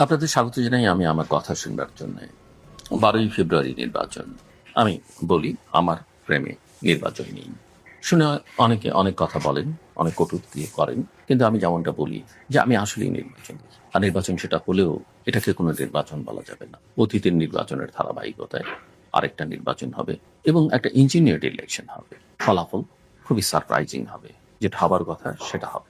আপনাদের স্বাগত জানাই আমি আমার কথা শুনবার জন্য। 12ই ফেব্রুয়ারি নির্বাচন। আমি বলি আমার প্রেমে নির্বাচন নেই। শুনে অনেকে অনেক কথা বলেন, অনেক কটূক্তি করেন, কিন্তু আমি যেমনটা বলি যে আমি আসলেই নির্বাচন দেখি। আর নির্বাচন সেটা হলেও এটাকে কোনো নির্বাচন বলা যাবে না। অতীতের নির্বাচনের ধারাবাহিকতায় আরেকটা নির্বাচন হবে এবং একটা ইঞ্জিনিয়ার্ড ইলেকশন হবে। ফলাফল খুবই সারপ্রাইজিং হবে, যেটা হবার কথা সেটা হবে।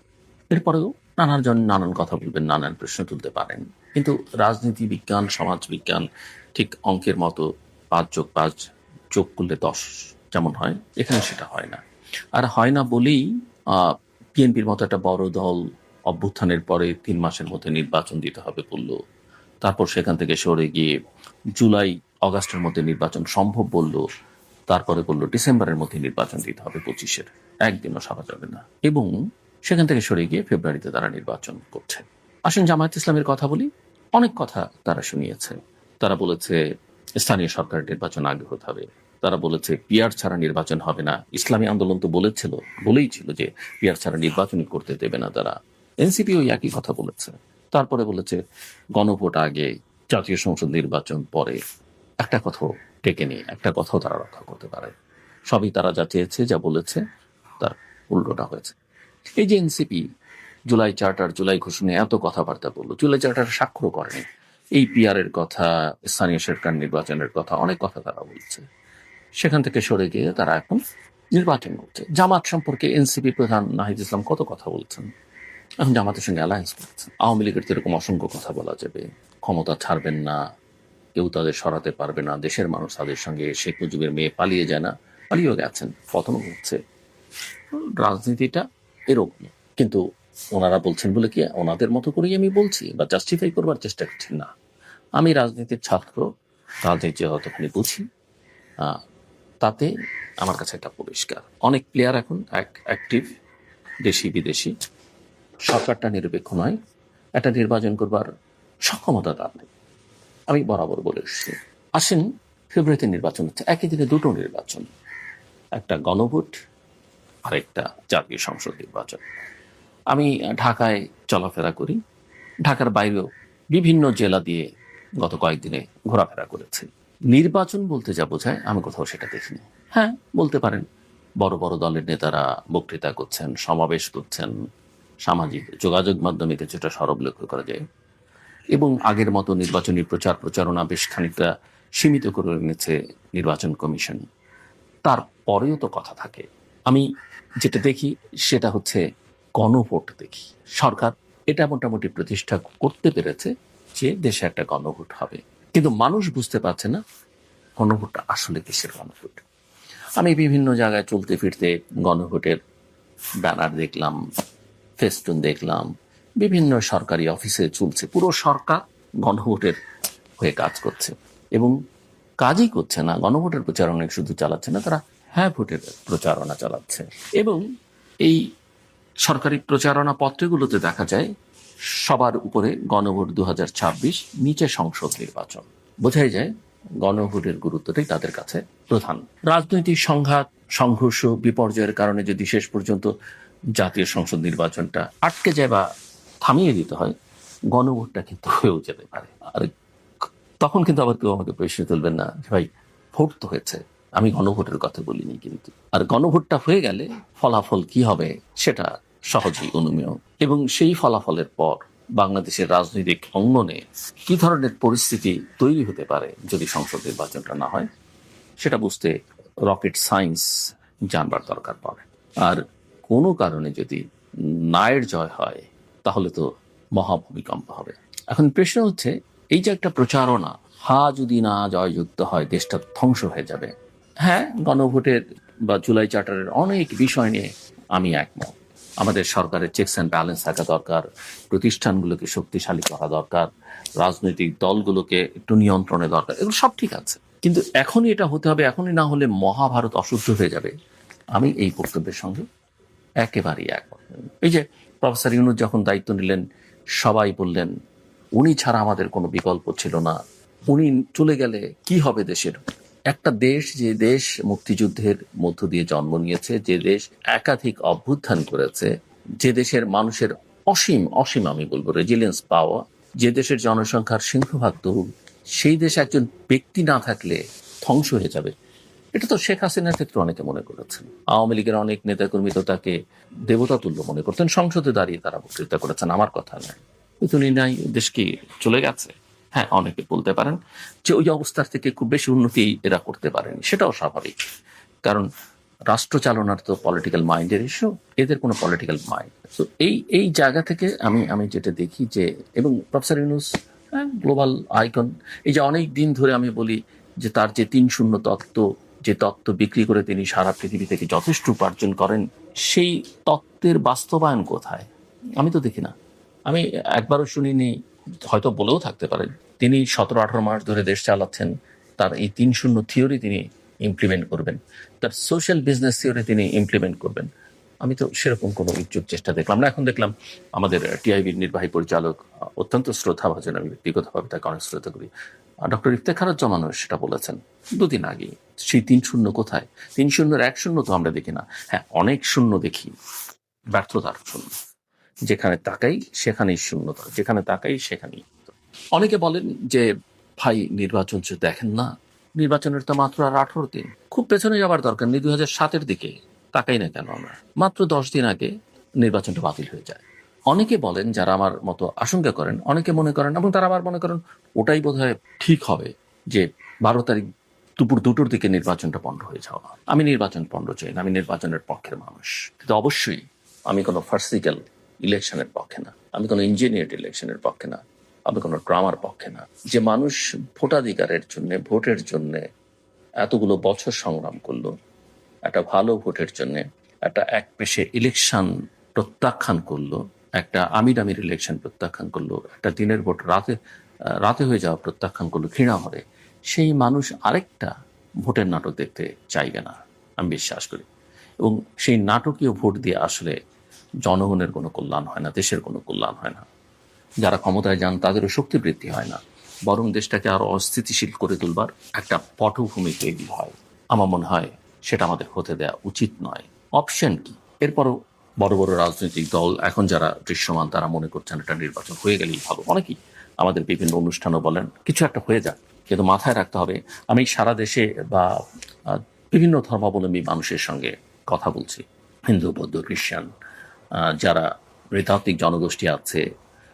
এরপরেও নানাজন নানান কথা বলবেন, নানান প্রশ্ন তুলতে পারেন, কিন্তু রাজনীতি বিজ্ঞান, সমাজ বিজ্ঞান ঠিক অঙ্কের মতো 5+5 যোগ করলে 10 যেমন হয়, এখানে সেটা হয় না। আর হয় না বলেই বিএনপির মতো একটা বড় দল অভ্যুত্থানের পরে 3 মাসের মধ্যে নির্বাচন দিতে হবে বললো, তারপর সেখান থেকে সরে গিয়ে জুলাই অগাস্টের মধ্যে নির্বাচন সম্ভব বললো, তারপরে বললো ডিসেম্বরের মধ্যে নির্বাচন দিতে হবে 25-এর, একদিনও সারা যাবে না, এবং সেখান থেকে সরে গিয়ে ফেব্রুয়ারিতে তারা নির্বাচন করছে। আসেন জামায়াত ইসলামের কথা বলি। অনেক কথা তারা শুনিয়েছে। তারা বলেছে স্থানীয় সরকারের নির্বাচন আগে হতে হবে। তারা বলেছে পিআর ছাড়া নির্বাচন হবে না। ইসলামী আন্দোলন তো বলেই ছিল যে পিআর ছাড়া নির্বাচনই করতে দেবে না তারা। এনসিপি ওই একই কথা বলেছে। তারপরে বলেছে গণভোট আগে, জাতীয় সংসদ নির্বাচন পরে। একটা কথাও টেকে নেই, একটা কথাও তারা রক্ষা করতে পারে। সবই তারা যা চেয়েছে, যা বলেছে, তার উল্টোটা হয়েছে। এই যে এনসিপি জুলাই চার্টার, জুলাই ঘোষণায় এত কথাবার্তা বললো, জুলাই চার্টার স্বাক্ষর করেনি। এই পিআর এর কথা, স্থানীয় সরকার নির্বাচনের কথা, অনেক কথা তারা বলছে। সেখান থেকে সরে গিয়ে তারা এখন নির্বাচন করছে। জামাত সম্পর্কে এনসিপি প্রধান নাহিদ ইসলাম কত কথা বলছেন, এখন জামাতের সঙ্গে অ্যালায়েন্স করছেন। আওয়ামী লীগের তো এরকম অসংখ্য কথা বলা যাবে, ক্ষমতা ছাড়বেন না, কেউ তাদের সরাতে পারবে না, দেশের মানুষ তাদের সঙ্গে, শেখ মুজিবের মেয়ে পালিয়ে যায় না, পালিয়েও গেছেন, পতনও হচ্ছে। রাজনীতিটা এরকম। কিন্তু ওনারা বলছেন বলে কি ওনাদের মতো করেই আমি বলছি বা জাস্টিফাই করবার চেষ্টা করছি না। আমি রাজনীতির ছাত্র, রাজনীতি যতখানি বুঝি, তাতে আমার কাছে একটা পরিষ্কার, অনেক প্লেয়ার এখন অ্যাক্টিভ, দেশি বিদেশি। সরকারটা নিরপেক্ষ নয়, একটা নির্বাচন করবার সক্ষমতা তার নেই। আমি বরাবর বলে এসেছি। আসেন, ফেব্রুয়ারিতে নির্বাচন হচ্ছে, একই দিনে দুটো নির্বাচন, একটা গণভোট আর একটা জাতীয় সংসদ নির্বাচন। আমি ঢাকায় চলাফেরা করি, ঢাকার বাইরেও বিভিন্ন জেলা দিয়ে গত কয়েকদিনে ঘোরাফেরা করেছি। নির্বাচন বলতে যা বোঝায় আমি কোথাও সেটা দেখিনি। হ্যাঁ, বলতে পারেন বড় বড় দলের নেতারা বক্তৃতা করছেন, সমাবেশ করছেন, সামাজিক যোগাযোগ মাধ্যমে কিছুটা সরব লক্ষ্য করা যায়, এবং আগের মতো নির্বাচনী প্রচার প্রচারণা বেশ খানিকটা সীমিত করে এনেছে নির্বাচন কমিশন। তারপরেও তো কথা থাকে। আমি যেটা দেখি সেটা হচ্ছে গণভোট দেখি। সরকার এটা মোটামুটি প্রতিষ্ঠা করতে পেরেছে যে দেশে একটা গণভোট হবে, কিন্তু মানুষ বুঝতে পারছে না গণভোটটা আসলে কিসের গণভোট। আমি বিভিন্ন জায়গায় চলতে ফিরতে গণভোটের ব্যানার দেখলাম, ফেস্টুন দেখলাম, বিভিন্ন সরকারি অফিসে চলছে। পুরো সরকার গণভোটের হয়ে কাজ করছে, এবং কাজই করছে না, গণভোটের প্রচারণা শুধু চালাচ্ছে না, তারা হ্যাঁ ভোটের প্রচারণা চালাচ্ছে। এবং এই সরকারি প্রচারণা পত্রগুলোতে দেখা যায় সবার উপরে গণভোট 2026, নিচে সংসদ নির্বাচন। বোঝাই যায় গণভোটের গুরুত্বটাই তাদের কাছে প্রধান। রাজনৈতিক সংঘাত, সংঘর্ষ, বিপর্যয়ের কারণে যদি শেষ পর্যন্ত জাতীয় সংসদ নির্বাচনটা আটকে যায় বা থামিয়ে দিতে হয়, গণভোটটা কিন্তু হয়েও যেতে পারে। আর তখন কিন্তু আবার কেউ আমাকে প্রশ্ন তুলবেন না, ভাই ভোট তো হয়েছে, আমি গণভোটের কথা বলিনি। কিন্তু আর গণভোটটা হয়ে গেলে ফলাফল কি হবে সেটা সহজেই অনুমেয়, এবং সেই ফলাফলের পর বাংলাদেশের রাজনৈতিক অঙ্গনে কি ধরনের পরিস্থিতি তৈরি হতে পারে যদি সংসদ নির্বাচনটা না হয়, সেটা বুঝতে রকেট সায়েন্স জানবার দরকার পড়ে। আর কোনো কারণে যদি নায়ের জয় হয় তাহলে তো মহাভূমিকম্প হবে। এখন প্রশ্ন হচ্ছে, এই যে একটা প্রচারণা, যদি না জয়যুক্ত হয় দেশটা ধ্বংস হয়ে যাবে। হ্যাঁ, গণভোটের বা জুলাই চার্টারের অনেক বিষয় নিয়ে আমি একমত। আমাদের সরকারের চেকস অ্যান্ড ব্যালেন্স থাকা দরকার, প্রতিষ্ঠানগুলোকে শক্তিশালী করা দরকার, রাজনৈতিক দলগুলোকে একটু নিয়ন্ত্রণে দরকার, এগুলো সব ঠিক আছে, কিন্তু এখনই এটা হতে হবে, এখনই না হলে মহাভারত অশুদ্ধ হয়ে যাবে। আমি এই বক্তব্যের সঙ্গে একেবারেই একমত। এই যে প্রফেসর ইউনূস যখন দায়িত্ব নিলেন, সবাই বললেন উনি ছাড়া আমাদের কোনো বিকল্প ছিল না, উনি চলে গেলে কি হবে দেশের। একটা দেশ, যে দেশ মুক্তিযুদ্ধের মধ্য দিয়ে জন্ম নিয়েছে, যে দেশ একাধিক অভ্যুত্থান করেছে, যে দেশের মানুষের অসীম অসীম আমি বলবো রেজিলিয়েন্স পাওয়া, যে দেশের জনসংখ্যার সিংহভাগ তরুণ, সেই দেশে একজন ব্যক্তি না থাকলে ধ্বংস হয়ে যাবে। এটা তো শেখ হাসিনার ক্ষেত্রে অনেকে মনে করেছেন। আওয়ামী লীগের অনেক নেতাকর্মী তো তাকে দেবতা তুল্য মনে করতেন, সংসদে দাঁড়িয়ে তারা বক্তৃতা করেছেন। আমার কথা নয়, উনি নাই, দেশ কি চলে গেছে? হ্যাঁ, অনেকে বলতে পারেন যে ওই অবস্থার থেকে খুব বেশি উন্নতি এরা করতে পারেনি, সেটাও স্বাভাবিক। কারণ রাষ্ট্র চালনার তো পলিটিক্যাল মাইন্ডের ইস্যু, এদের কোনো পলিটিক্যাল মাইন্ড। তো এই জায়গা থেকে আমি যেটা দেখি যে, এবং প্রফেসর ইউনূস গ্লোবাল আইকন, এই যে অনেক দিন ধরে আমি বলি যে তার যে ৩-০ তত্ত্ব, যে তত্ত্ব বিক্রি করে তিনি সারা পৃথিবী থেকে যথেষ্ট উপার্জন করেন, সেই তত্ত্বের বাস্তবায়ন কোথায়? আমি তো দেখি না। আমি একবারও শুনিনি, হয়তো বলেও থাকতে পারেন, তিনি ১৭-১৮ মাস ধরে দেশ চালাচ্ছেন, তার এই ৩-০ থিওরি তিনি ইমপ্লিমেন্ট করবেন, তার সোশ্যাল বিজনেস থিওরি তিনি ইমপ্লিমেন্ট করবেন। আমি তো সেরকম কোনো উদ্যোগ চেষ্টা দেখলাম না। এখন দেখলাম আমাদের টিআইবির নির্বাহী পরিচালক, অত্যন্ত শ্রদ্ধাভাজন, আমি ব্যক্তিগতভাবে তাকে অনেক শ্রদ্ধা করি, ডক্টর ইফতেখারুজ্জামানও সেটা বলেছেন ২ দিন আগে। সেই ৩-০ কোথায়? ৩-০-র ১-০ তো আমরা দেখি না। হ্যাঁ, অনেক শূন্য দেখি, ব্যর্থতার শূন্য। যেখানে তাকাই সেখানেই শূন্যতা, যেখানে তাকাই সেখানেই। অনেকে বলেন যে ভাই নির্বাচন দেখেন না, নির্বাচনের তো মাত্র আর ১৮ দিন, খুব পেছনে যাবার দরকার নেই, ২০০৭-এর দিকে তাকাই না কেন আমরা? মাত্র ১০ দিন আগে নির্বাচনটা বাতিল হয়ে যায়। অনেকে বলেন, যারা আমার মতো আশঙ্কা করেন, অনেকে মনে করেন, এবং তারা আবার মনে করেন ওটাই বোধহয় ঠিক হবে, যে ১২ তারিখ দুপুর ২টোর দিকে নির্বাচনটা পণ্ড হয়ে যাওয়া। আমি নির্বাচন পণ্ড চাই না, আমি নির্বাচনের পক্ষের মানুষ। কিন্তু অবশ্যই আমি কোনো ফার্সিক্যাল ইলেকশনের পক্ষে না, আমি কোনো ইঞ্জিনিয়ার্ড ইলেকশনের পক্ষে না, আমি কোনো ড্রামার পক্ষে না। যে মানুষ ভোটাধিকারের জন্য, ভোটের জন্য এতগুলো বছর সংগ্রাম করলো, একটা ভালো ভোটের জন্য একটা একপেশে ইলেকশন প্রত্যাখ্যান করলো, একটা আমির ইলেকশন প্রত্যাখ্যান করলো, একটা দিনের ভোট রাতে হয়ে যাওয়া প্রত্যাখ্যান করলো ঘৃণা ভরে, সেই মানুষ আরেকটা ভোটের নাটক দেখতে চাইবে না, আমি বিশ্বাস করি। এবং সেই নাটকীয় ভোট দিয়ে আসলে জনগণের কোনো কল্যাণ হয় না, দেশের কোনো কল্যাণ হয় না। যারা ক্ষমতায় যান তাদেরও শক্তি বৃদ্ধি হয় না, বরং দেশটাকে আরো অস্থিতিশীল করে তুলবার একটা পটভূমি তৈরি হয়। আমার মনে হয় সেটা আমাদের হতে দেওয়া উচিত নয়। অপশন কি? এরপরও বড় বড় রাজনৈতিক দল এখন যারা দৃশ্যমান, তারা মনে করছেন এটা নির্বাচন হয়ে গেলেই ভালো। অনেকেই আমাদের বিভিন্ন অনুষ্ঠানও বলেন কিছু একটা হয়ে যাক, কিন্তু মাথায় রাখতে হবে, আমি সারা দেশে বা বিভিন্ন ধর্মাবলম্বী মানুষের সঙ্গে কথা বলছি, হিন্দু, বৌদ্ধ, খ্রিস্টান, যারা নৃতাত্ত্বিক জনগোষ্ঠী আছে,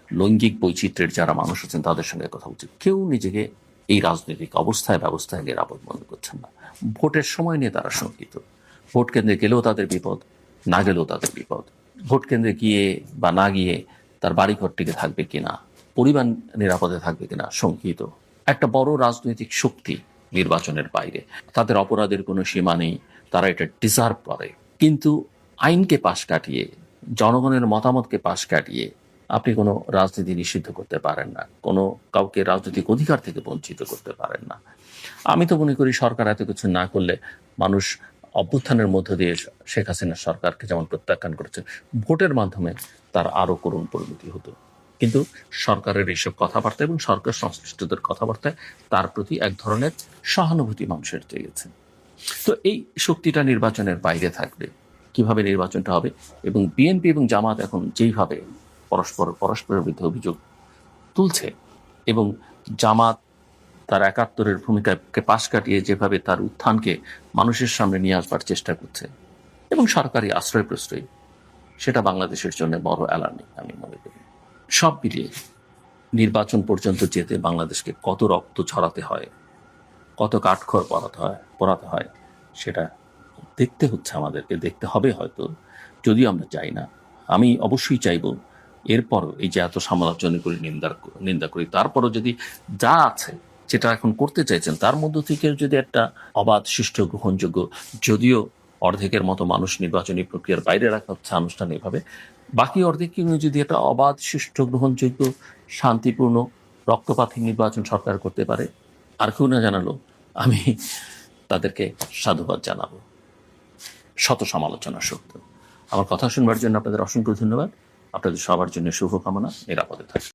লৈঙ্গিক বৈচিত্র্যের যারা মানুষ আছেন, তাদের সঙ্গে কথা বলছি। কেউ নিজেকে এই রাজনৈতিক অবস্থায় ব্যবস্থায় নিরাপদ মনে করছেন না। ভোটের সময় নিয়ে তারা শঙ্কিত। ভোট কেন্দ্রে গেলেও তাদের বিপদ, না গেলেও তাদের বিপদ। ভোট কেন্দ্রে গিয়ে বা না গিয়ে তার বাড়িঘর টিকে থাকবে কিনা, পরিবার নিরাপদে থাকবে কিনা, শঙ্কিত। একটা বড় রাজনৈতিক শক্তি নির্বাচনের বাইরে, তাদের অপরাধের কোনো সীমা নেই, তারা এটা ডিজার্ভ করে। কিন্তু আইনকে পাশ কাটিয়ে, জনগণের মতামতকে পাশ কাটিয়ে আপনি কোনো রাজনীতি নিষিদ্ধ করতে পারেন না, কোনো কাউকে রাজনৈতিক অধিকার থেকে বঞ্চিত করতে পারেন না। আমি তো মনে করি সরকার এত কিছু না করলে, মানুষ অভ্যুত্থানের মধ্য দিয়ে শেখ হাসিনার সরকারকে যেমন প্রত্যাখ্যান করেছে, ভোটের মাধ্যমে তার আরো করুণ পরিণতি হতো। কিন্তু সরকারের এইসব কথাবার্তা এবং সরকার সংশ্লিষ্টদের কথাবার্তায় তার প্রতি এক ধরনের সহানুভূতি মানুষের জেগেছে। তো এই শক্তিটা নির্বাচনের বাইরে থাকবে, কিভাবে নির্বাচনটা হবে? এবং বিএনপি এবং জামাত এখন যেইভাবে পরস্পরের বিরুদ্ধে অভিযোগ তুলছে, এবং জামাত তার ৭১-এর ভূমিকাকে পাশ কাটিয়ে যেভাবে তার উত্থানকে মানুষের সামনে নিয়ে আসবার চেষ্টা করছে, এবং সরকারি আশ্রয় প্রশ্রয়, সেটা বাংলাদেশের জন্য বড় অ্যালার্মিং আমি মনে করি। সব মিলিয়ে নির্বাচন পর্যন্ত যেতে বাংলাদেশকে কত রক্ত ছড়াতে হয়, কত কাঠখড় পোড়াতে হয়, সেটা দেখতে হচ্ছে, আমাদেরকে দেখতে হবে হয়তো, যদিও আমরা চাই না। আমি অবশ্যই চাইব এরপরও এই যে এত সমালোচনা করি, নিন্দা করি, তারপরও যদি যা আছে যেটা এখন করতে চাইছেন তার মধ্য থেকে যদি একটা অবাধ, সুষ্ঠু, গ্রহণযোগ্য, যদিও অর্ধেকের মতো মানুষ নির্বাচনী প্রক্রিয়ার বাইরে রাখা হচ্ছে আনুষ্ঠানিকভাবে, বাকি অর্ধেককে যদি একটা অবাধ, সুষ্ঠু, গ্রহণযোগ্য, শান্তিপূর্ণ, রক্তপাতহীন নির্বাচন সরকার করতে পারে, আর কেউ না জানালো, আমি তাদেরকে সাধুবাদ জানাবো, শত সমালোচনা সত্ত্বেও। আমার কথা শুনবার জন্য আপনাদের অসংখ্য ধন্যবাদ। আপনাদের সবার জন্য শুভকামনা, নিরাপদে থাকুন।